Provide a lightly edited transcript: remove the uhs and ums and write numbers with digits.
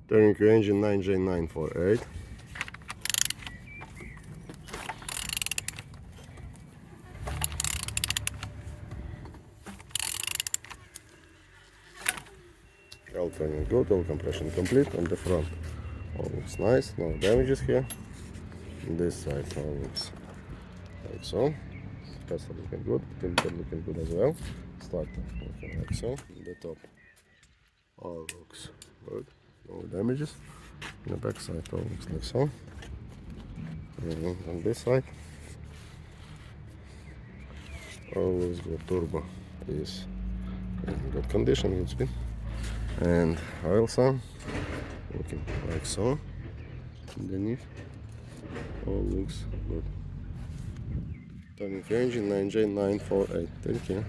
Turning your engine 9J948. All turning good, all compression complete on the front. All looks nice, no damages here. This side all looks like so. Capacitor looking good, filter looking good as well. Starter looking like so. The top all looks good, no damages. On the back side all looks like so. And on this side all looks good. Turbo is in good condition, good speed. And oil sound looking like so. Underneath all looks good. Turning your engine 9J948. Thank you.